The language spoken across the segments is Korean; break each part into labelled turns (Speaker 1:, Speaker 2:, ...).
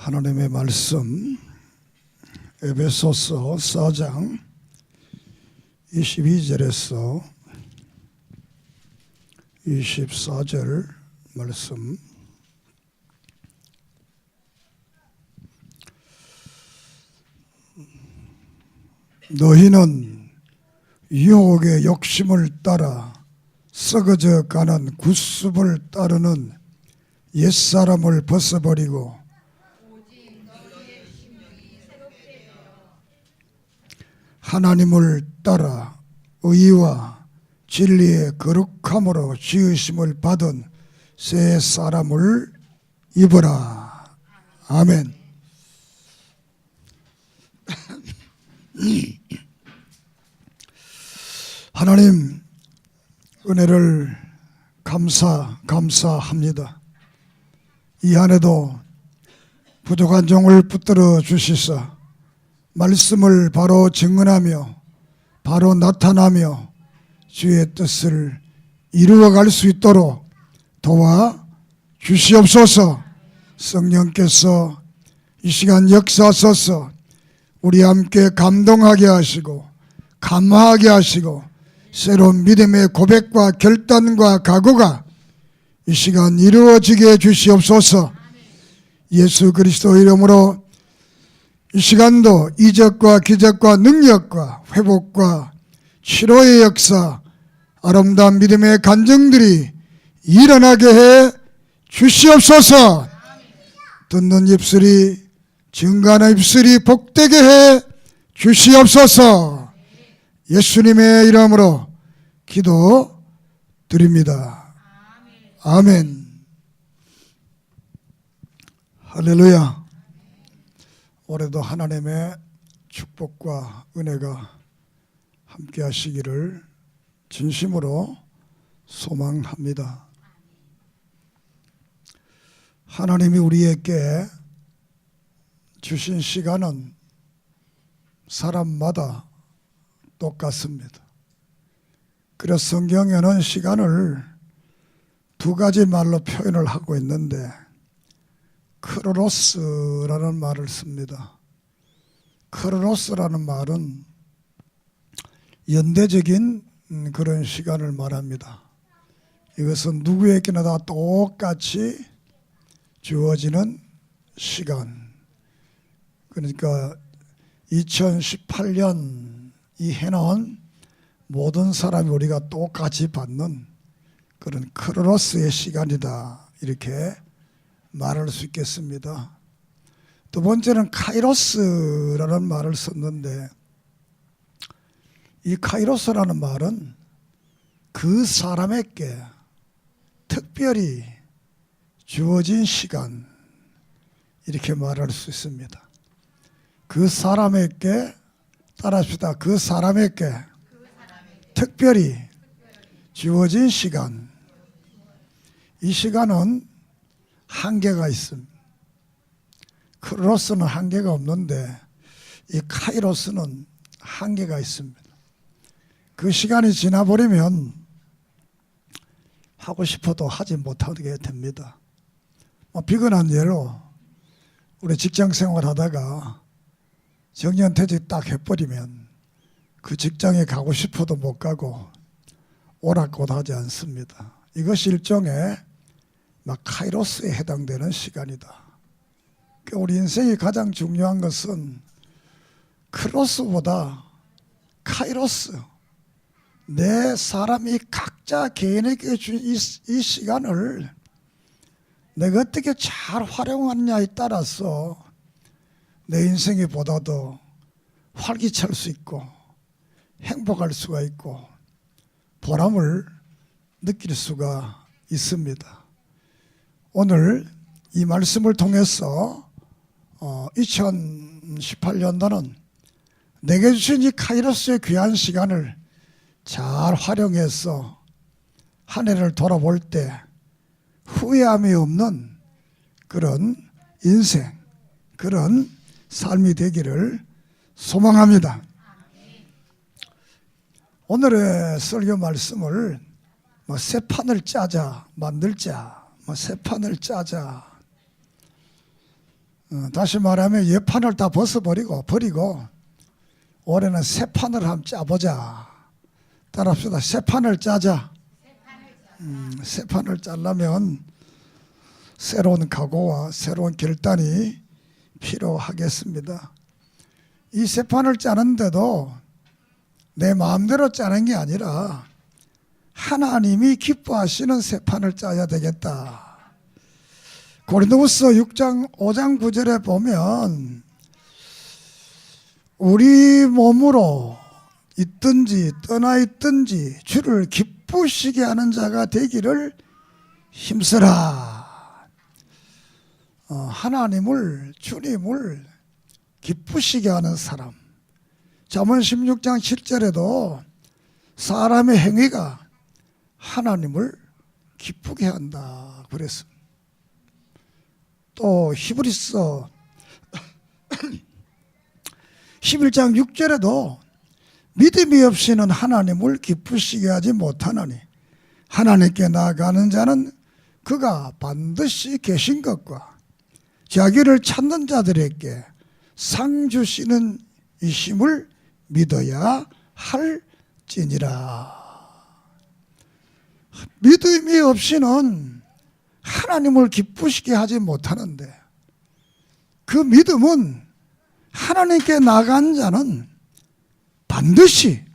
Speaker 1: 하나님의 말씀 에베소서 4장 22절에서 24절 말씀. 너희는 유혹의 욕심을 따라 썩어져 가는 구습을 따르는 옛사람을 벗어버리고 하나님을 따라 의와 진리의 거룩함으로 지으심을 받은 새 사람을 입어라. 아멘. 하나님 은혜를 감사합니다. 이 안에도 부족한 종을 붙들어 주시사 말씀을 바로 증언하며 바로 나타나며 주의 뜻을 이루어갈 수 있도록 도와 주시옵소서. 성령께서 이 시간 역사하소서. 우리 함께 감동하게 하시고 감화하게 하시고 새로운 믿음의 고백과 결단과 각오가 이 시간 이루어지게 해 주시옵소서. 예수 그리스도 이름으로 이 시간도 이적과 기적과 능력과 회복과 치료의 역사, 아름다운 믿음의 간증들이 일어나게 해 주시옵소서. 듣는 입술이 증거하는 입술이 복되게 해 주시옵소서. 예수님의 이름으로 기도 드립니다. 아멘. 할렐루야. 올해도 하나님의 축복과 은혜가 함께 하시기를 진심으로 소망합니다. 하나님이 우리에게 주신 시간은 사람마다 똑같습니다. 그래서 성경에는 시간을 두 가지 말로 표현을 하고 있는데 크로노스라는 말을 씁니다. 크로노스라는 말은 연대적인 그런 시간을 말합니다. 이것은 누구에게나 다 똑같이 주어지는 시간. 그러니까 2018년 이 해는 모든 사람이 우리가 똑같이 받는 그런 크로노스의 시간이다, 이렇게 말할 수 있겠습니다. 두 번째는 카이로스라는 말을 썼는데, 이 카이로스라는 말은 그 사람에게 특별히 주어진 시간, 이렇게 말할 수 있습니다. 그 사람에게, 따라합시다. 그 사람에게 특별히 주어진 시간. 이 시간은 한계가 있습니다. 크로노스는 한계가 없는데 이 카이로스는 한계가 있습니다. 그 시간이 지나버리면 하고 싶어도 하지 못하게 됩니다. 비근한 예로 우리 직장 생활 하다가 정년퇴직 딱 해버리면 그 직장에 가고 싶어도 못 가고 오락가락하지 않습니다. 이것이 일종의 카이로스에 해당되는 시간이다. 우리 인생이 가장 중요한 것은 크로스보다 카이로스, 내 사람이 각자 개인에게 준 이 시간을 내가 어떻게 잘 활용하느냐에 따라서 내 인생이 보다 더 활기찰 수 있고 행복할 수가 있고 보람을 느낄 수가 있습니다. 오늘 이 말씀을 통해서 2018년도는 내게 주신 이 카이로스의 귀한 시간을 잘 활용해서 한 해를 돌아볼 때 후회함이 없는 그런 인생, 그런 삶이 되기를 소망합니다. 오늘의 설교 말씀을 새 판을 짜자, 만들자, 새 판을 짜자. 다시 말하면 옛판을 다 버리고 올해는 새 판을 한번 짜보자. 따라합시다. 새 판을 짜자. 새 판을 짜려면 새로운 각오와 새로운 결단이 필요하겠습니다. 이 새 판을 짜는데도 내 마음대로 짜는 게 아니라 하나님이 기뻐하시는 새 판을 짜야 되겠다. 고린도후서 6장 5장 9절에 보면 우리 몸으로 있든지 떠나 있든지 주를 기쁘시게 하는 자가 되기를 힘쓰라. 하나님을, 주님을 기쁘시게 하는 사람. 잠언 16장 7절에도 사람의 행위가 하나님을 기쁘게 한다 그랬습니다. 또 히브리서 11장 6절에도 믿음이 없이는 하나님을 기쁘시게 하지 못하나니 하나님께 나아가는 자는 그가 반드시 계신 것과 자기를 찾는 자들에게 상 주시는 이심을 믿어야 할지니라. 믿음이 없이는 하나님을 기쁘시게 하지 못하는데 그 믿음은 하나님께 나간 자는 반드시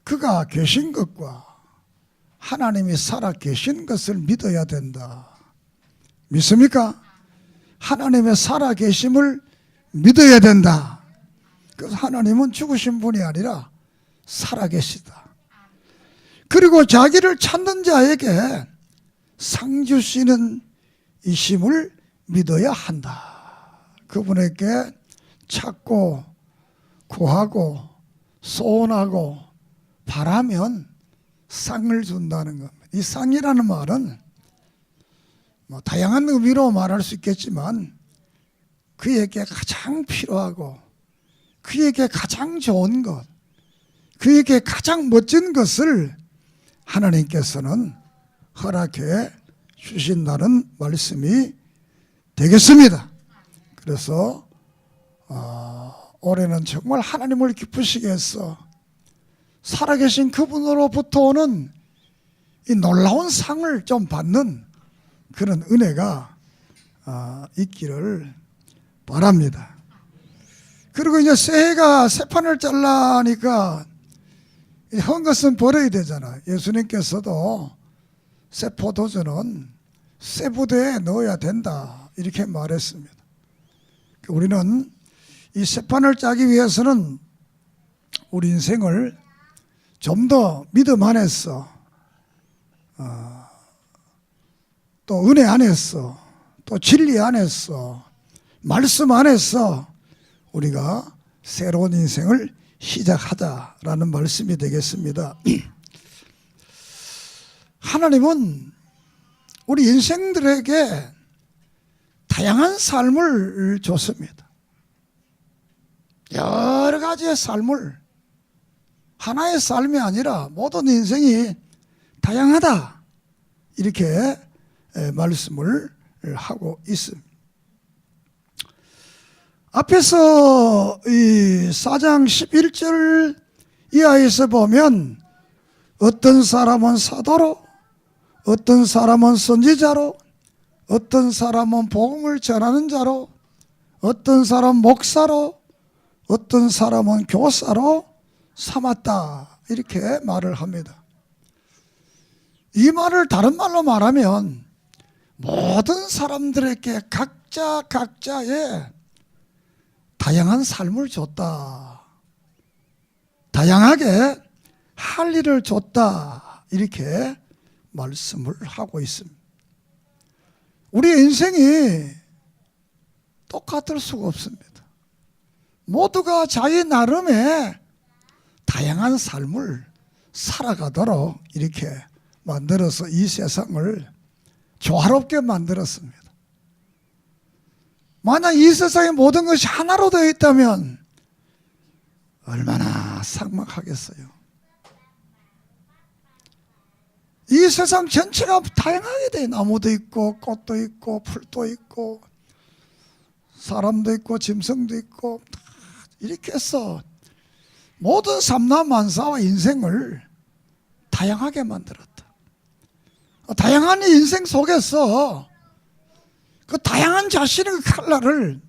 Speaker 1: 그가 계신 것과 하나님이 살아 계신 것을 믿어야 된다. 믿습니까? 하나님의 살아 계심을 믿어야 된다. 그래서 하나님은 죽으신 분이 아니라 살아 계시다. 그리고 자기를 찾는 자에게 상 주시는 이심을 믿어야 한다. 그분에게 찾고 구하고 소원하고 바라면 상을 준다는 겁니다. 이 상이라는 말은 다양한 의미로 말할 수 있겠지만 그에게 가장 필요하고 그에게 가장 좋은 것, 그에게 가장 멋진 것을 하나님께서는 허락해 주신다는 말씀이 되겠습니다. 그래서 올해는 정말 하나님을 기쁘시게 해서 살아계신 그분으로부터 오는 이 놀라운 상을 좀 받는 그런 은혜가 있기를 바랍니다. 그리고 이제 새해가 새 판을 잘라니까 한 것은 버려야 되잖아요. 예수님께서도 새 포도주는 새 부대에 넣어야 된다 이렇게 말했습니다. 우리는 이 새 판을 짜기 위해서는 우리 인생을 좀 더 믿음 안에서 또 은혜 안에서 또 진리 안에서 말씀 안에서 우리가 새로운 인생을 시작하자라는 말씀이 되겠습니다. 하나님은 우리 인생들에게 다양한 삶을 줬습니다. 여러 가지의 삶을, 하나의 삶이 아니라 모든 인생이 다양하다 이렇게 말씀을 하고 있습니다. 앞에서 이 4장 11절 이하에서 보면 어떤 사람은 사도로, 어떤 사람은 선지자로, 어떤 사람은 복음을 전하는 자로, 어떤 사람은 목사로, 어떤 사람은 교사로 삼았다 이렇게 말을 합니다. 이 말을 다른 말로 말하면 모든 사람들에게 각자의 다양한 삶을 줬다. 다양하게 할 일을 줬다. 이렇게 말씀을 하고 있습니다. 우리의 인생이 똑같을 수가 없습니다. 모두가 자기 나름의 다양한 삶을 살아가도록 이렇게 만들어서 이 세상을 조화롭게 만들었습니다. 만약 이 세상의 모든 것이 하나로 되어 있다면 얼마나 삭막하겠어요. 이 세상 전체가 다양하게 돼. 나무도 있고 꽃도 있고 풀도 있고 사람도 있고 짐승도 있고 이렇게 해서 모든 삼라만사와 인생을 다양하게 만들었다. 다양한 인생 속에서 그 다양한 자신의 칼날을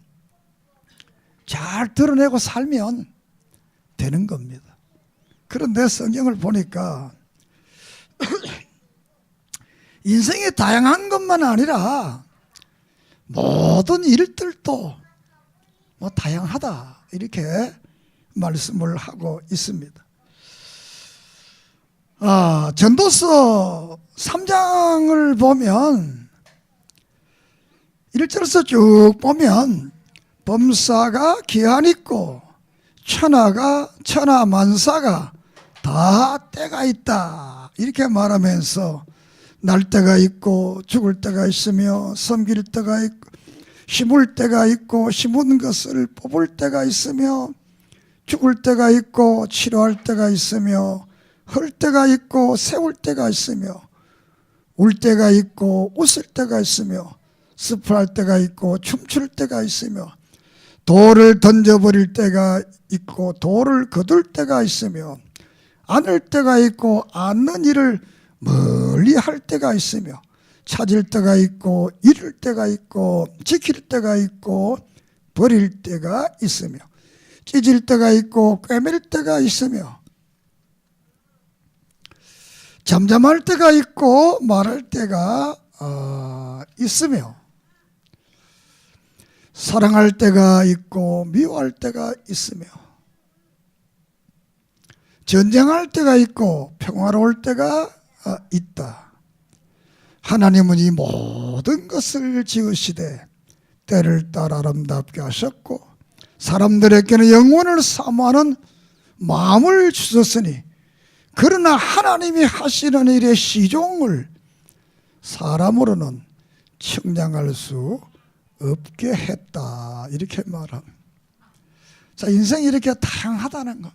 Speaker 1: 잘 드러내고 살면 되는 겁니다. 그런데 성경을 보니까 인생이 다양한 것만 아니라 모든 일들도 뭐 다양하다 이렇게 말씀을 하고 있습니다. 전도서 3장을 보면 1절에서 쭉 보면 범사가 기한 있고 천하만사가 다 때가 있다 이렇게 말하면서 날 때가 있고 죽을 때가 있으며 섬길 때가 있고 심을 때가 있고 심은 것을 뽑을 때가 있으며 죽을 때가 있고 치료할 때가 있으며 헐 때가 있고 세울 때가 있으며 울 때가 있고 웃을 때가 있으며 슬퍼할 때가 있고 춤출 때가 있으며 돌을 던져버릴 때가 있고 돌을 거둘 때가 있으며 안을 때가 있고 않는 일을 멀리 할 때가 있으며 찾을 때가 있고 잃을 때가 있고 지킬 때가 있고 버릴 때가 있으며 찢을 때가 있고 꿰맬 때가 있으며 잠잠할 때가 있고 말할 때가 있으며 사랑할 때가 있고 미워할 때가 있으며 전쟁할 때가 있고 평화로울 때가 있다. 하나님은 이 모든 것을 지으시되 때를 따라 아름답게 하셨고 사람들에게는 영원을 사모하는 마음을 주셨으니 그러나 하나님이 하시는 일의 시종을 사람으로는 측량할 수 없게 했다 이렇게 말합니다. 자, 인생이 이렇게 다양하다는 것.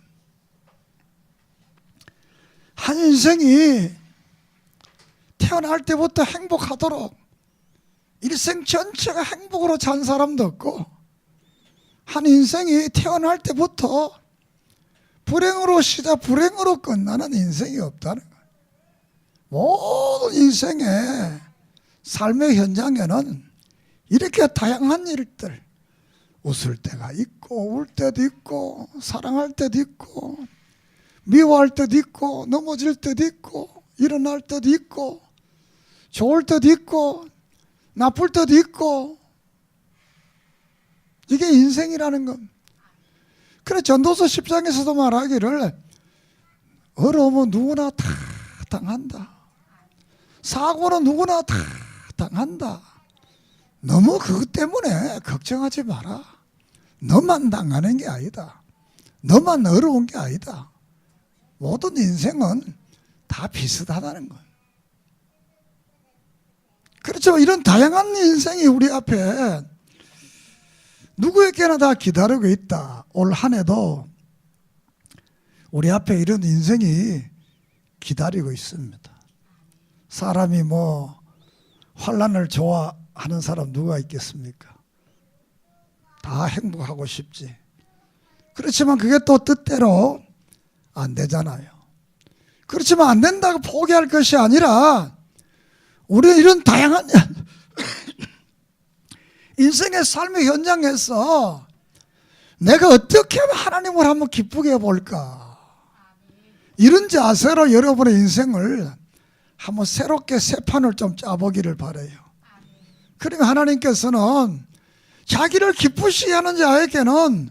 Speaker 1: 한 인생이 태어날 때부터 행복하도록 일생 전체가 행복으로 산 사람도 없고 한 인생이 태어날 때부터 불행으로 시작 불행으로 끝나는 인생이 없다는 거예요. 모든 인생의 삶의 현장에는 이렇게 다양한 일들 웃을 때가 있고 울 때도 있고 사랑할 때도 있고 미워할 때도 있고 넘어질 때도 있고 일어날 때도 있고 좋을 때도 있고 나쁠 때도 있고 이게 인생이라는 것. 그래 전도서 10장에서도 말하기를 어려움은 누구나 다 당한다. 사고는 누구나 다 당한다. 너무 그것 때문에 걱정하지 마라. 너만 당하는 게 아니다. 너만 어려운 게 아니다. 모든 인생은 다 비슷하다는 것. 그렇죠. 이런 다양한 인생이 우리 앞에 누구에게나 다 기다리고 있다. 올 한 해도 우리 앞에 이런 인생이 기다리고 있습니다. 사람이 뭐 환난을 좋아하는 사람 누가 있겠습니까? 다 행복하고 싶지. 그렇지만 그게 또 뜻대로 안 되잖아요. 그렇지만 안 된다고 포기할 것이 아니라 우리는 이런 다양한 인생의 삶의 현장에서 내가 어떻게 하면 하나님을 한번 기쁘게 해볼까, 이런 자세로 여러분의 인생을 한번 새롭게 새 판을 좀 짜보기를 바라요. 그러면 하나님께서는 자기를 기쁘시게 하는 자에게는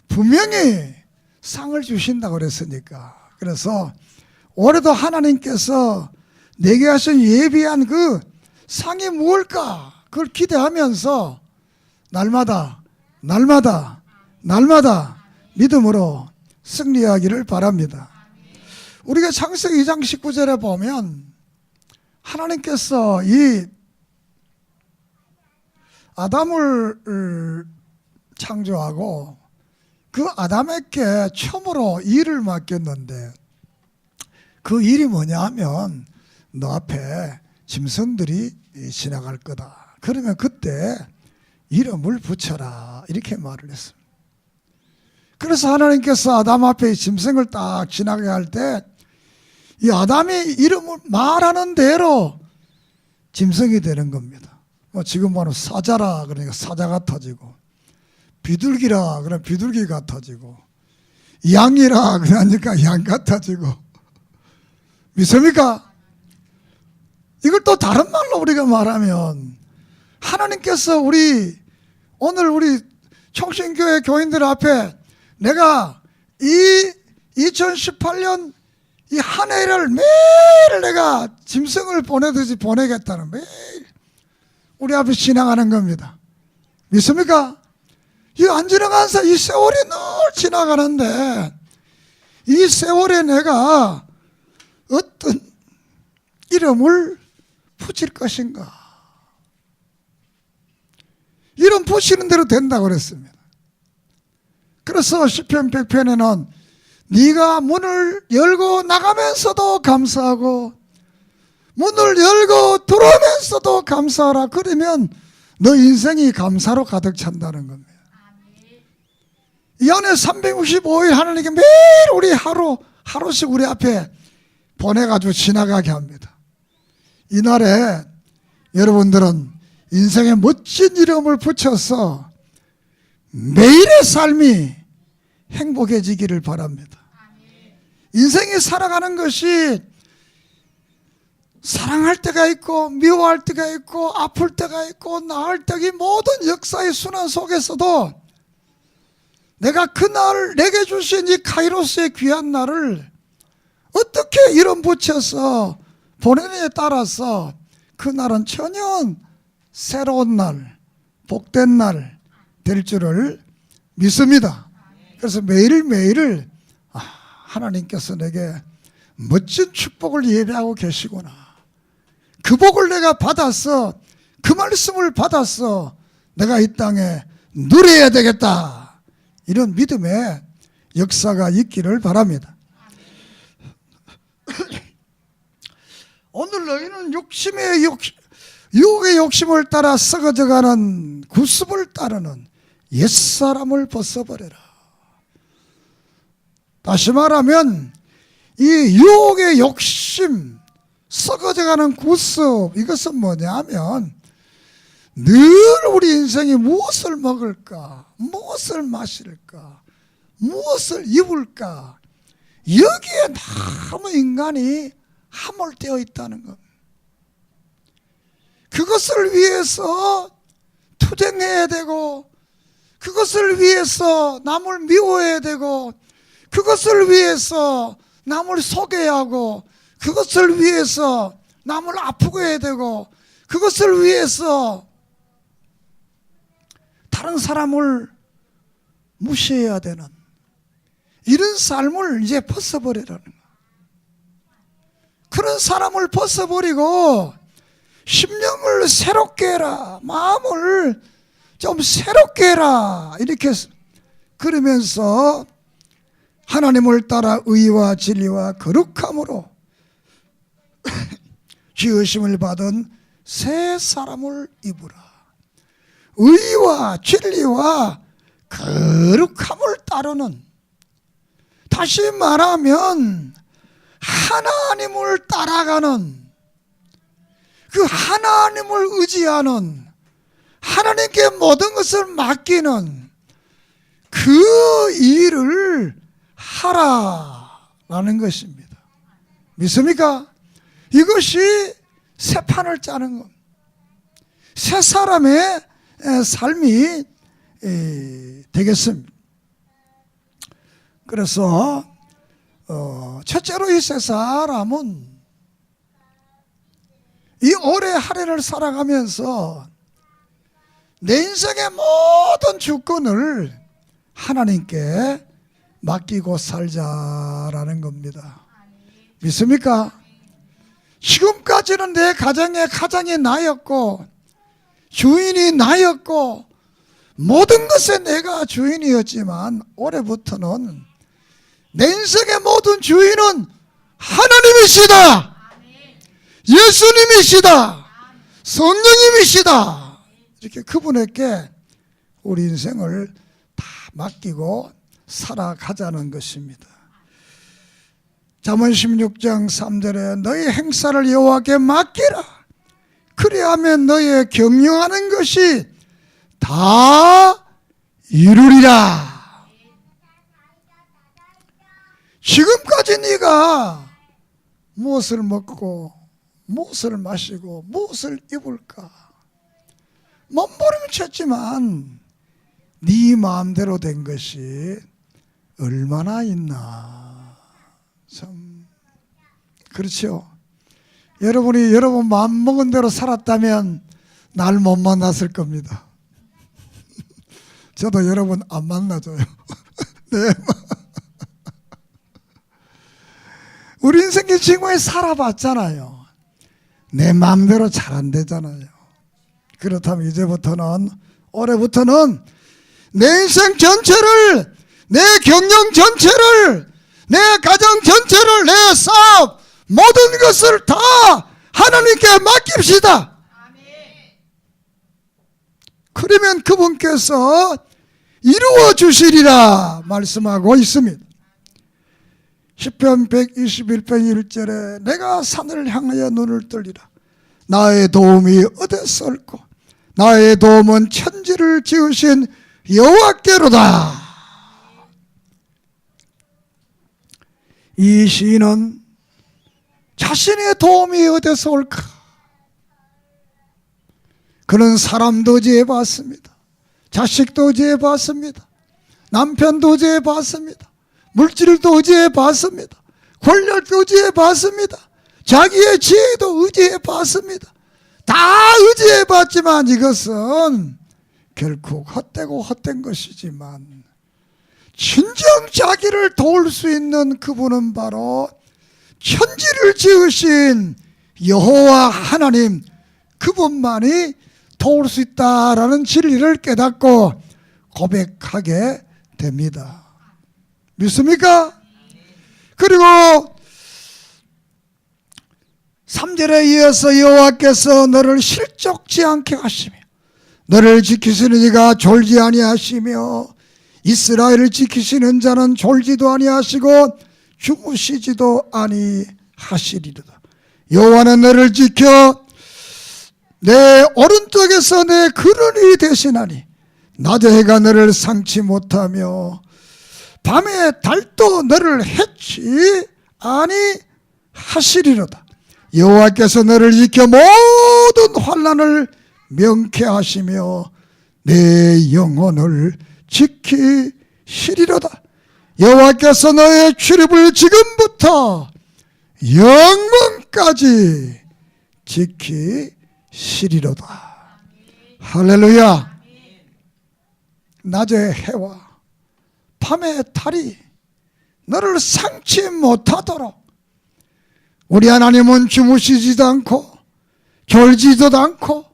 Speaker 1: 분명히 상을 주신다고 그랬으니까. 그래서 올해도 하나님께서 내게 하신 예비한 그 상이 무엇일까, 그걸 기대하면서 날마다 믿음으로 승리하기를 바랍니다. 우리가 창세기 2장 19절에 보면 하나님께서 이 아담을 창조하고 그 아담에게 처음으로 일을 맡겼는데 그 일이 뭐냐 하면 너 앞에 짐승들이 지나갈 거다. 그러면 그때 이름을 붙여라. 이렇게 말을 했습니다. 그래서 하나님께서 아담 앞에 짐승을 딱 지나게 할 때 이 아담이 이름을 말하는 대로 짐승이 되는 겁니다. 뭐 지금 말하면 사자라 그러니까 사자 같아지고, 비둘기라 그러면 비둘기 같아지고, 양이라 그러니까 양 같아지고. 믿습니까? 이걸 또 다른 말로 우리가 말하면 하나님께서 오늘 우리 청신교회 교인들 앞에 내가 이 2018년 이 한 해를 매일 내가 짐승을 보내듯이 보내겠다는, 매일 우리 앞에 지나가는 겁니다. 믿습니까? 이 안 지나간 이 세월이 늘 지나가는데 이 세월에 내가 어떤 이름을 붙일 것인가? 이름 붙이는 대로 된다고 그랬습니다. 그래서 시편 100편에는 네가 문을 열고 나가면서도 감사하고 문을 열고 들어오면서도 감사하라. 그러면 너 인생이 감사로 가득 찬다는 겁니다. 이 안에 365일 하나님께 매일 우리 하루씩 우리 앞에 보내가지고 지나가게 합니다. 이날에 여러분들은 인생에 멋진 이름을 붙여서 매일의 삶이 행복해지기를 바랍니다. 인생이 살아가는 것이 사랑할 때가 있고 미워할 때가 있고 아플 때가 있고 나을 때가, 이 모든 역사의 순환 속에서도 내가 그날 내게 주신 이 카이로스의 귀한 날을 어떻게 이름 붙여서 보내느냐에 따라서 그날은 전혀 새로운 날, 복된 날 될 줄을 믿습니다. 그래서 매일매일을 하나님께서 내게 멋진 축복을 예배하고 계시구나, 그 복을 내가 받았어, 그 말씀을 받았어, 내가 이 땅에 누려야 되겠다, 이런 믿음의 역사가 있기를 바랍니다. 오늘 너희는 유혹의 욕심을 따라 썩어져가는 구습을 따르는 옛사람을 벗어버려라. 다시 말하면 이 유혹의 욕심, 썩어져가는 구습, 이것은 뭐냐면 늘 우리 인생이 무엇을 먹을까, 무엇을 마실까, 무엇을 입을까, 여기에 너무 인간이 함몰되어 있다는 겁니다. 그것을 위해서 투쟁해야 되고, 그것을 위해서 남을 미워해야 되고, 그것을 위해서 남을 속여야 하고, 그것을 위해서 남을 아프게 해야 되고, 그것을 위해서 다른 사람을 무시해야 되는 이런 삶을 이제 벗어버리라는 거예요. 그런 사람을 벗어버리고 심령을 새롭게 해라, 마음을 좀 새롭게 해라, 이렇게 그러면서 하나님을 따라 의와 진리와 거룩함으로 지으심을 받은 새 사람을 입으라. 의와 진리와 거룩함을 따르는, 다시 말하면 하나님을 따라가는, 그 하나님을 의지하는, 하나님께 모든 것을 맡기는 그 일을 하라라는 것입니다. 믿습니까? 이것이 새 판을 짜는 것, 새 사람의 삶이 되겠습니다. 그래서 첫째로 이 새 사람은 이 올해 한 해를 살아가면서 내 인생의 모든 주권을 하나님께 맡기고 살자라는 겁니다. 믿습니까? 지금까지는 내 가정의 가장이 나였고 주인이 나였고 모든 것에 내가 주인이었지만 올해부터는 내 인생의 모든 주인은 하나님이시다. 예수님이시다, 성령님이시다. 이렇게 그분에게 우리 인생을 다 맡기고 살아가자는 것입니다. 잠언 16장 3절에 너희 행사를 여호와께 맡기라. 그리하면 너희의 경영하는 것이 다 이루리라. 지금까지 네가 무엇을 먹고 무엇을 마시고 무엇을 입을까 몸부림쳤지만 네 마음대로 된 것이 얼마나 있나. 참 그렇죠. 여러분이 여러분 마음먹은 대로 살았다면 날 못 만났을 겁니다. 저도 여러분 안 만나줘요. 네. 우리 인생의 지구에 살아봤잖아요. 내 마음대로 잘 안 되잖아요. 그렇다면 이제부터는, 올해부터는 내 인생 전체를, 내 경영 전체를, 내 가정 전체를, 내 사업 모든 것을 다 하나님께 맡깁시다. 그러면 그분께서 이루어 주시리라 말씀하고 있습니다. 시편 121편 1절에 내가 산을 향하여 눈을 들리라. 나의 도움이 어디서 올고 나의 도움은 천지를 지으신 여호와께로다. 이 시인은 자신의 도움이 어디서 올까? 그는 사람도 지어봤습니다. 자식도 지어봤습니다. 남편도 지어봤습니다. 물질도 의지해봤습니다. 권력도 의지해봤습니다. 자기의 지혜도 의지해봤습니다. 다 의지해봤지만 이것은 결코 헛되고 헛된 것이지만 진정 자기를 도울 수 있는 그분은 바로 천지를 지으신 여호와 하나님, 그분만이 도울 수 있다라는 진리를 깨닫고 고백하게 됩니다. 믿습니까? 그리고 3절에 이어서 여호와께서 너를 실족지 않게 하시며 너를 지키시는 이가 졸지 아니하시며 이스라엘을 지키시는 자는 졸지도 아니하시고 주무시지도 아니하시리로다. 여호와는 너를 지켜 내 오른쪽에서 내 그른이 되시나니 낮에 해가 너를 상치 못하며 밤에 달도 너를 해치 아니하시리로다. 여호와께서 너를 지켜 모든 환난을 명쾌하시며 내 영혼을 지키시리로다. 여호와께서 너의 출입을 지금부터 영원까지 지키시리로다. 할렐루야. 낮의 해와 밤의 달이 너를 상치 못하도록 우리 하나님은 주무시지도 않고 졸지도 않고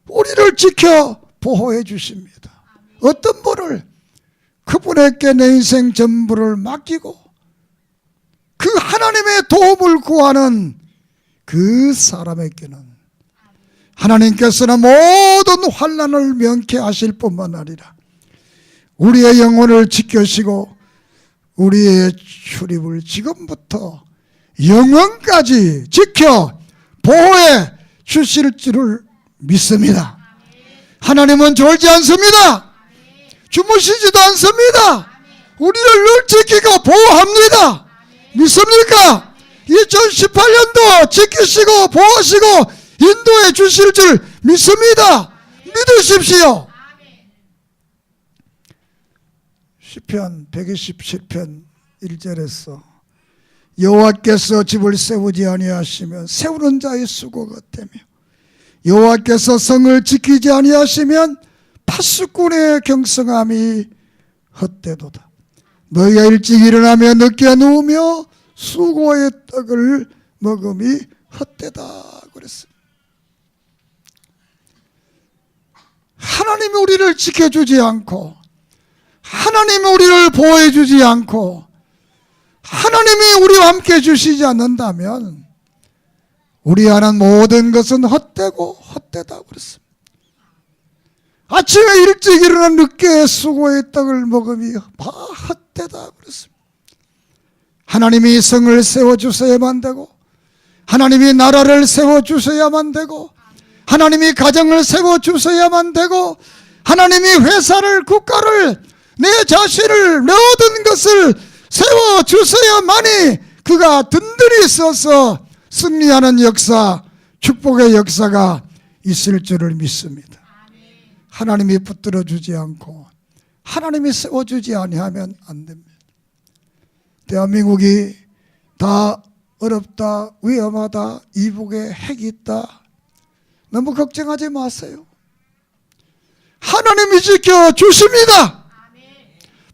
Speaker 1: 우리를 지켜 보호해 주십니다. 어떤 분을 그분에게 내 인생 전부를 맡기고 그 하나님의 도움을 구하는 그 사람에게는 하나님께서는 모든 환난을 명쾌하실 뿐만 아니라 우리의 영혼을 지켜시고 우리의 출입을 지금부터 영원까지 지켜 보호해 주실 줄을 믿습니다. 하나님은 졸지 않습니다. 주무시지도 않습니다. 우리를 늘 지키고 보호합니다. 믿습니까? 2018년도 지키시고 보호하시고 인도해 주실 줄 믿습니다. 믿으십시오. 시편 127편 1절에서 여호와께서 집을 세우지 아니하시면 세우는 자의 수고 같으며 여호와께서 성을 지키지 아니하시면 파수꾼의 경성함이 헛되도다. 너희가 일찍 일어나며 늦게 누우며 수고의 떡을 먹음이 헛되다 그랬습니다. 하나님이 우리를 지켜주지 않고 하나님이 우리를 보호해 주지 않고 하나님이 우리와 함께 주시지 않는다면 우리 하는 모든 것은 헛되고 헛되다 그랬습니다. 아침에 일찍 일어나 늦게 수고의 떡을 먹으며 헛되다 그랬습니다. 하나님이 성을 세워주셔야만 되고, 하나님이 나라를 세워주셔야만 되고, 하나님이 가정을 세워주셔야만 되고, 하나님이 회사를, 국가를, 내 자신을, 내 모든 것을 세워주셔야만이 그가 든든히 서서 승리하는 역사, 축복의 역사가 있을 줄을 믿습니다. 하나님이 붙들어 주지 않고 하나님이 세워주지 아니하면 안 됩니다. 대한민국이 다 어렵다, 위험하다, 이북에 핵이 있다, 너무 걱정하지 마세요. 하나님이 지켜주십니다.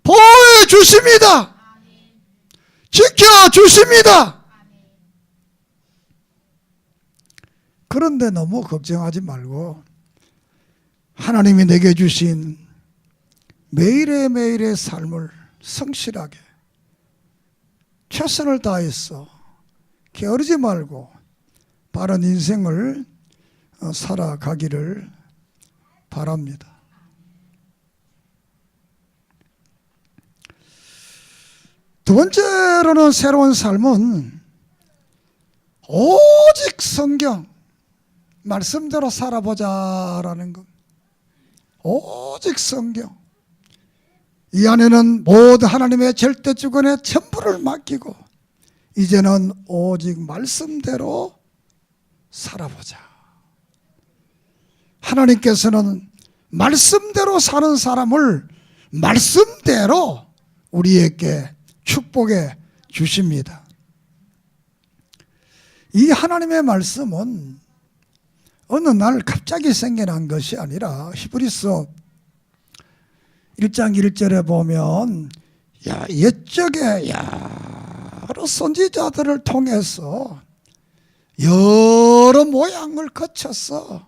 Speaker 1: 보호해 주십니다. 지켜주십니다. 그런데 너무 걱정하지 말고 하나님이 내게 주신 매일의 매일의 삶을 성실하게 최선을 다해서 게으르지 말고 바른 인생을 살아가기를 바랍니다. 두 번째로는 새로운 삶은 오직 성경 말씀대로 살아보자라는 것. 오직 성경. 이 안에는 모든 하나님의 절대 주권에 전부를 맡기고 이제는 오직 말씀대로 살아보자. 하나님께서는 말씀대로 사는 사람을 말씀대로 우리에게 축복해 주십니다. 이 하나님의 말씀은 어느 날 갑자기 생겨난 것이 아니라 히브리서 1장 1절에 보면 옛적에 여러 선지자들을 통해서 여러 모양을 거쳐서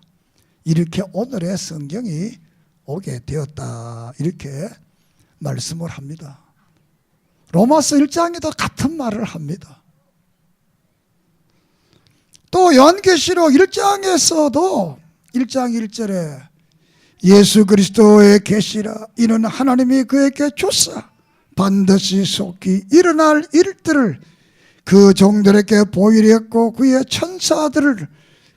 Speaker 1: 이렇게 오늘의 성경이 오게 되었다, 이렇게 말씀을 합니다. 로마서 1장에도 같은 말을 합니다. 또 요한계시록 1장에서도 1장 1절에 예수 그리스도의 계시라 이는 하나님이 그에게 주사 반드시 속히 일어날 일들을 그 종들에게 보이려 했고 그의 천사들을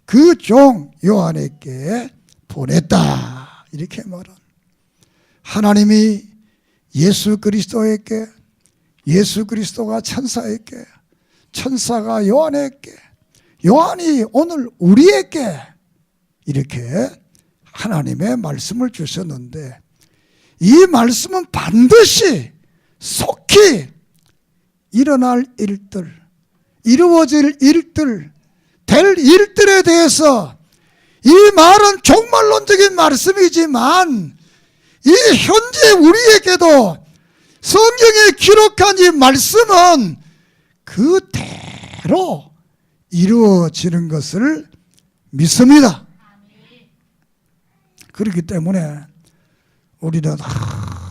Speaker 1: 그 종 요한에게 보냈다, 이렇게 말한 하나님이 예수 그리스도에게, 예수 그리스도가 천사에게, 천사가 요한에게, 요한이 오늘 우리에게 이렇게 하나님의 말씀을 주셨는데 이 말씀은 반드시 속히 일어날 일들, 이루어질 일들, 될 일들에 대해서 이 말은 종말론적인 말씀이지만 이 현재 우리에게도 성경에 기록한 이 말씀은 그대로 이루어지는 것을 믿습니다. 그렇기 때문에 우리는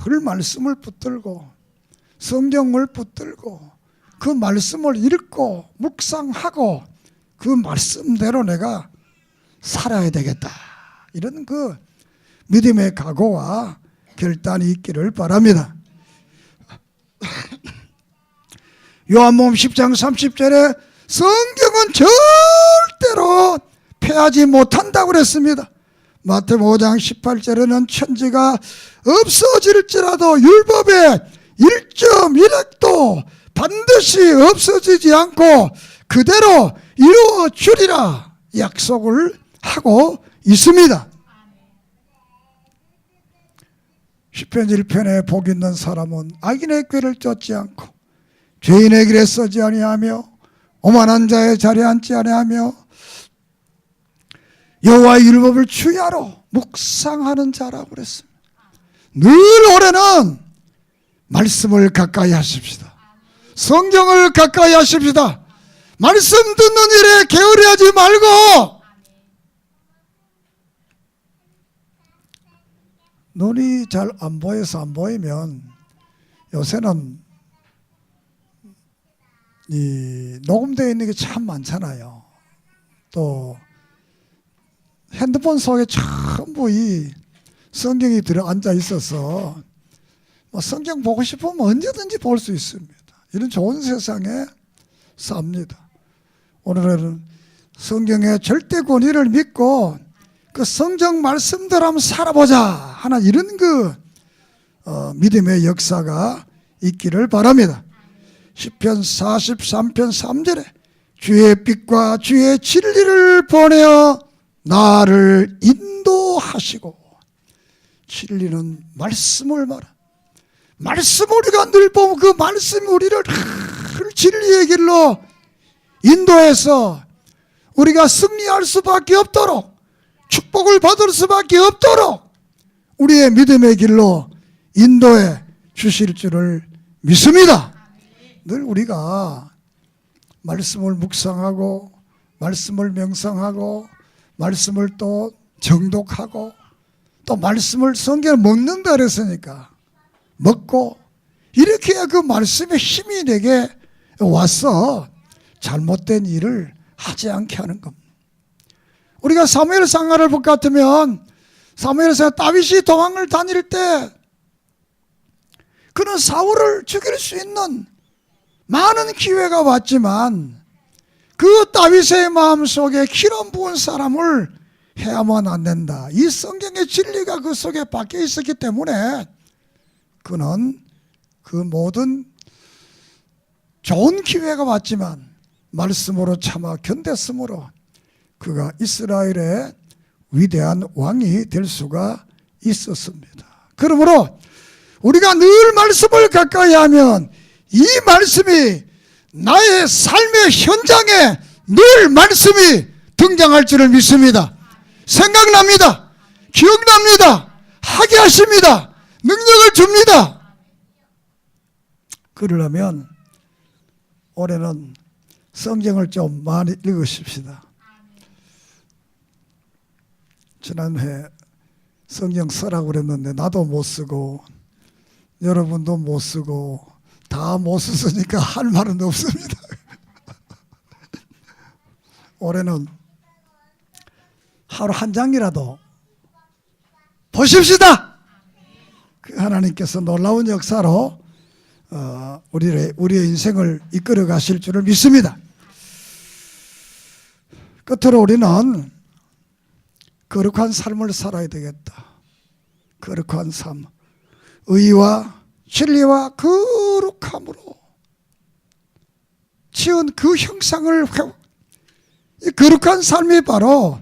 Speaker 1: 늘 말씀을 붙들고 성경을 붙들고 그 말씀을 읽고 묵상하고 그 말씀대로 내가 살아야 되겠다, 이런 그 믿음의 각오와 결단이 있기를 바랍니다. 요한복음 10장 30절에 성경은 절대로 패하지 못한다고 그랬습니다. 마태복음 5장 18절에는 천지가 없어질지라도 율법의 1.1핵도 반드시 없어지지 않고 그대로 이루어주리라 약속을 하고 있습니다. 시편 1편에 복 있는 사람은 악인의 꾀를 쫓지 않고 죄인의 길에 서지 아니하며 오만한 자의 자리에 앉지 아니하며 여호와의 율법을 주야로 묵상하는 자라고 그랬습니다. 늘 올해는 말씀을 가까이 하십시다. 성경을 가까이 하십시다. 말씀 듣는 일에 게으르하지 말고, 눈이 잘 안 보여서 안 보이면 요새는 이 녹음되어 있는 게 참 많잖아요. 또 핸드폰 속에 전부 이 성경이 들어 앉아 있어서 뭐 성경 보고 싶으면 언제든지 볼 수 있습니다. 이런 좋은 세상에 삽니다. 오늘은 성경의 절대 권위를 믿고 그 성경 말씀대로 한번 살아보자 하는 이런 믿음의 역사가 있기를 바랍니다. 시편 43편 3절에 주의 빛과 주의 진리를 보내어 나를 인도하시고, 진리는 말씀을 말하. 말씀 우리가 늘 보면 그 말씀이 우리를 늘 진리의 길로 인도해서 우리가 승리할 수밖에 없도록, 축복을 받을 수밖에 없도록 우리의 믿음의 길로 인도해 주실 줄을 믿습니다. 늘 우리가 말씀을 묵상하고 말씀을 명상하고 말씀을 또 정독하고 또 말씀을 성경을 먹는다 그랬으니까 먹고 이렇게 해야 그 말씀의 힘이 내게 와서 잘못된 일을 하지 않게 하는 겁니다. 우리가 사무엘상가를 볼 것 같으면 사무엘상 다윗이 도망을 다닐 때 그는 사울을 죽일 수 있는 많은 기회가 왔지만 그 다윗의 마음속에 기름 부은 사람을 해야만 안 된다. 이 성경의 진리가 그 속에 박혀 있었기 때문에 그는 그 모든 좋은 기회가 왔지만 말씀으로 참아 견뎠으므로 그가 이스라엘의 위대한 왕이 될 수가 있었습니다. 그러므로 우리가 늘 말씀을 가까이 하면 이 말씀이 나의 삶의 현장에 늘 말씀이 등장할 줄을 믿습니다. 생각납니다. 기억납니다. 하게 하십니다. 능력을 줍니다. 그러려면 올해는 성경을 좀 많이 읽으십시다. 지난해 성경 쓰라고 그랬는데 나도 못 쓰고 여러분도 못 쓰고 다 못 썼으니까 할 말은 없습니다. 올해는 하루 한 장이라도 보십시다. 하나님께서 놀라운 역사로 우리의 인생을 이끌어 가실 줄을 믿습니다. 끝으로 우리는 거룩한 삶을 살아야 되겠다. 거룩한 삶, 의와 진리와 거룩함으로 지은 그 형상을 이 거룩한 삶이 바로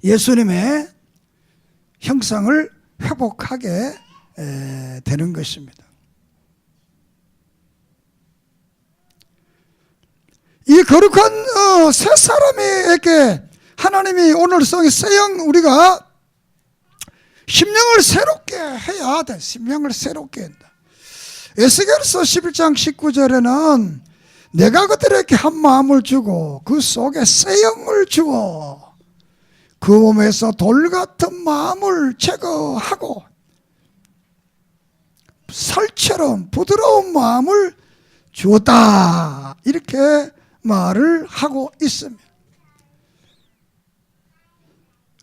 Speaker 1: 예수님의 형상을 회복하게 되는 것입니다. 이 거룩한 새 사람에게 하나님이 오늘 성의 새형 우리가 심령을 새롭게 해야 돼. 심령을 새롭게 한다. 에스겔서 11장 19절에는 내가 그들에게 한 마음을 주고 그 속에 새 영을 주어 그 몸에서 돌 같은 마음을 제거하고 살처럼 부드러운 마음을 주었다. 이렇게 말을 하고 있습니다.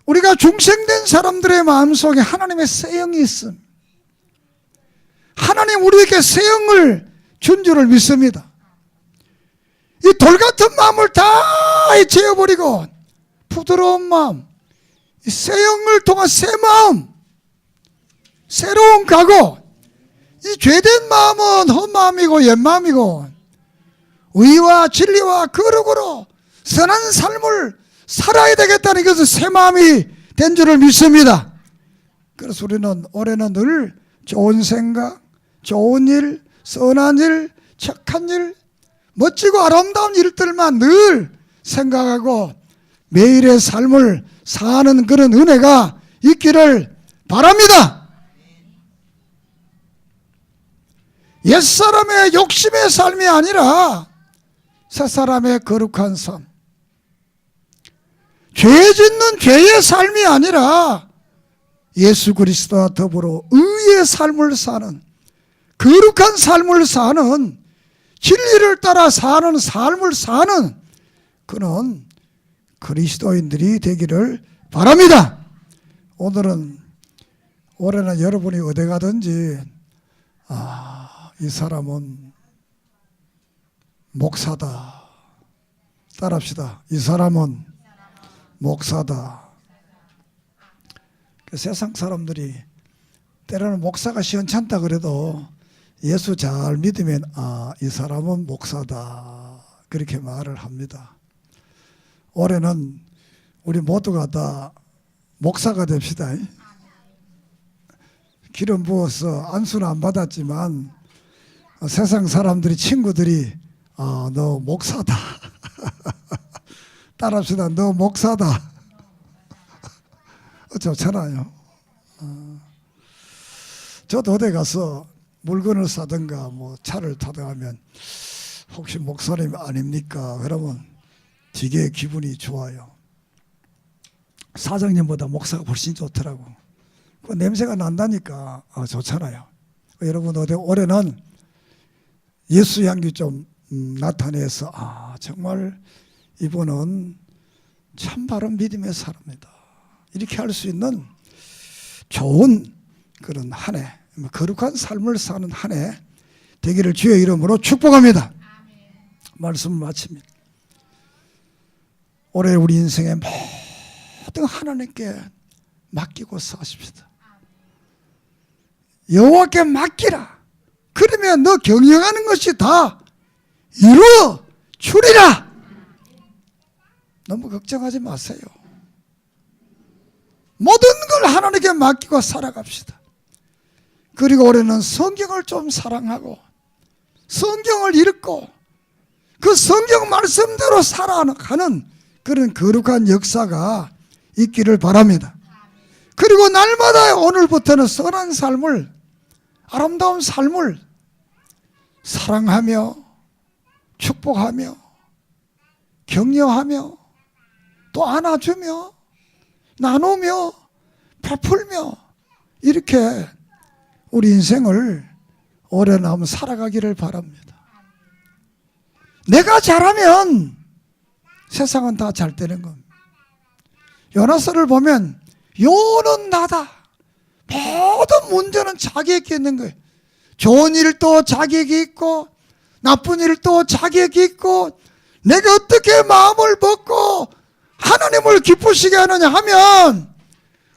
Speaker 1: 우리가 중생된 사람들의 마음속에 하나님의 새 영이 있습니다. 하나님 우리에게 새 영을 준 줄을 믿습니다. 이 돌 같은 마음을 다 제어버리고 부드러운 마음, 이 새 영을 통한 새 마음, 새로운 각오, 이 죄된 마음은 헛마음이고 옛마음이고 의와 진리와 거룩으로 선한 삶을 살아야 되겠다는 것은 새 마음이 된 줄을 믿습니다. 그래서 우리는 올해는 늘 좋은 생각, 좋은 일, 선한 일, 착한 일, 멋지고 아름다운 일들만 늘 생각하고 매일의 삶을 사는 그런 은혜가 있기를 바랍니다. 옛사람의 욕심의 삶이 아니라 새사람의 거룩한 삶, 죄 짓는 죄의 삶이 아니라 예수 그리스도와 더불어 의의 삶을 사는 거룩한 삶을 사는 진리를 따라 사는 삶을 사는 그는 그리스도인들이 되기를 바랍니다. 올해는 여러분이 어디 가든지 이 사람은 목사다. 따라합시다. 이 사람은 목사다. 세상 사람들이 때로는 목사가 시원찮다 그래도 예수 잘 믿으면 이 사람은 목사다. 그렇게 말을 합니다. 올해는 우리 모두가 다 목사가 됩시다. 기름 부어서 안수는 안 받았지만 세상 사람들이 친구들이 너 목사다. 따라합시다. 너 목사다. 좋잖아요. 저도 어디 가서 물건을 사든가 뭐 차를 타든가 하면 혹시 목사님 아닙니까? 그러면 되게 기분이 좋아요. 사장님보다 목사가 훨씬 좋더라고. 그 냄새가 난다니까 좋잖아요. 여러분 올해는 예수 향기 좀 나타내서 정말 이분은 참 바른 믿음의 사람이다. 이렇게 할 수 있는 좋은 그런 한 해, 거룩한 삶을 사는 한 해 되기를 주의 이름으로 축복합니다. 말씀을 마칩니다. 올해 우리 인생의 모든 하나님께 맡기고 사십시다. 여호와께 맡기라. 그러면 너 경영하는 것이 다 이루어주리라. 너무 걱정하지 마세요. 모든 걸 하나님께 맡기고 살아갑시다. 그리고 올해는 성경을 좀 사랑하고 성경을 읽고 그 성경 말씀대로 살아가는 그런 거룩한 역사가 있기를 바랍니다. 그리고 날마다 오늘부터는 선한 삶을, 아름다운 삶을 사랑하며 축복하며 격려하며 또 안아주며 나누며 베풀며 이렇게 우리 인생을 올해는 한번 살아가기를 바랍니다. 내가 잘하면 세상은 다 잘 되는 겁니다. 요나서를 보면 요는 나다. 모든 문제는 자기에게 있는 거예요. 좋은 일도 자기에게 있고 나쁜 일도 자기에게 있고 내가 어떻게 마음을 먹고 하나님을 기쁘시게 하느냐 하면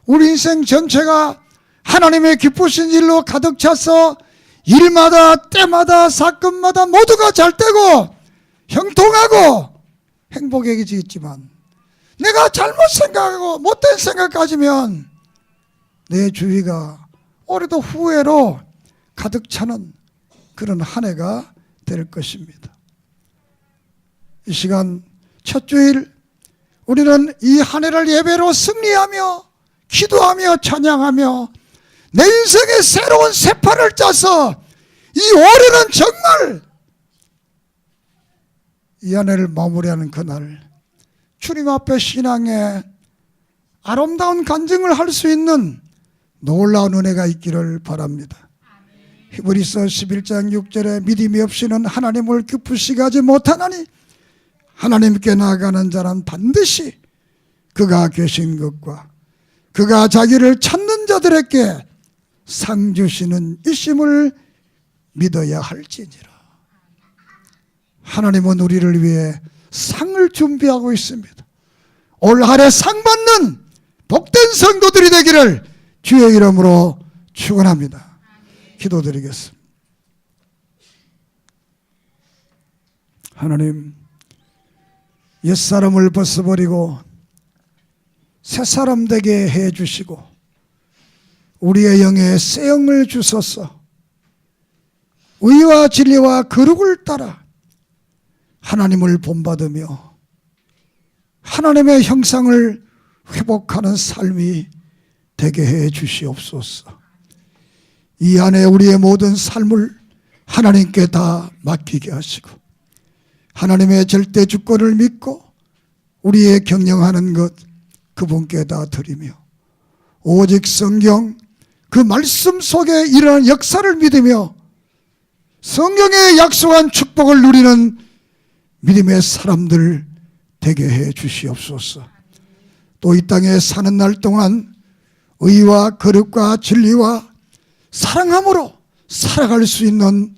Speaker 1: 우리 인생 전체가 하나님의 기쁘신 일로 가득 차서 일마다 때마다 사건마다 모두가 잘 되고 형통하고 행복해지겠지만 내가 잘못 생각하고 못된 생각 가지면 내 주위가 올해도 후회로 가득 차는 그런 한 해가 될 것입니다. 이 시간 첫 주일 우리는 이 한 해를 예배로 승리하며 기도하며 찬양하며 내 인생의 새로운 새판을 짜서 이 올해는 정말 이 한 해를 마무리하는 그날 주님 앞에 신앙의 아름다운 간증을 할 수 있는 놀라운 은혜가 있기를 바랍니다. 히브리서 11장 6절에 믿음이 없이는 하나님을 기쁘시게 하지 못하나니 하나님께 나아가는 자는 반드시 그가 계신 것과 그가 자기를 찾는 자들에게 상 주시는 이심을 믿어야 할지니라. 하나님은 우리를 위해 상을 준비하고 있습니다. 올 한 해 상 받는 복된 성도들이 되기를 주의 이름으로 축원합니다. 기도드리겠습니다. 하나님, 옛사람을 벗어버리고 새사람 되게 해주시고 우리의 영에 새 영을 주소서. 의와 진리와 거룩을 따라 하나님을 본받으며 하나님의 형상을 회복하는 삶이 되게 해 주시옵소서. 이 안에 우리의 모든 삶을 하나님께 다 맡기게 하시고 하나님의 절대 주권을 믿고 우리의 경영하는 것 그분께 다 드리며 오직 성경 그 말씀 속에 일어나는 역사를 믿으며 성경에 약속한 축복을 누리는 믿음의 사람들 되게 해 주시옵소서. 또 이 땅에 사는 날 동안 의와 거룩과 진리와 사랑함으로 살아갈 수 있는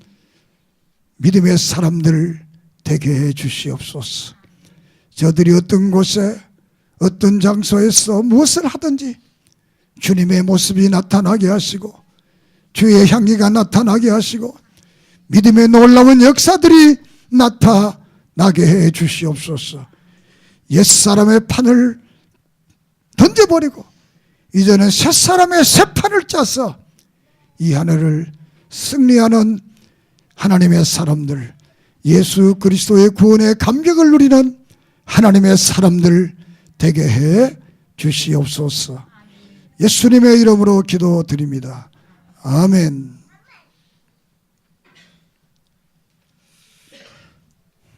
Speaker 1: 믿음의 사람들 되게 해 주시옵소서. 저들이 어떤 곳에 어떤 장소에서 무엇을 하든지 주님의 모습이 나타나게 하시고 주의 향기가 나타나게 하시고 믿음의 놀라운 역사들이 나타나게 해 주시옵소서. 옛사람의 판을 던져버리고 이제는 새사람의 새 판을 짜서 이 하늘을 승리하는 하나님의 사람들, 예수 그리스도의 구원의 감격을 누리는 하나님의 사람들 되게 해 주시옵소서. 예수님의 이름으로 기도드립니다. 아멘.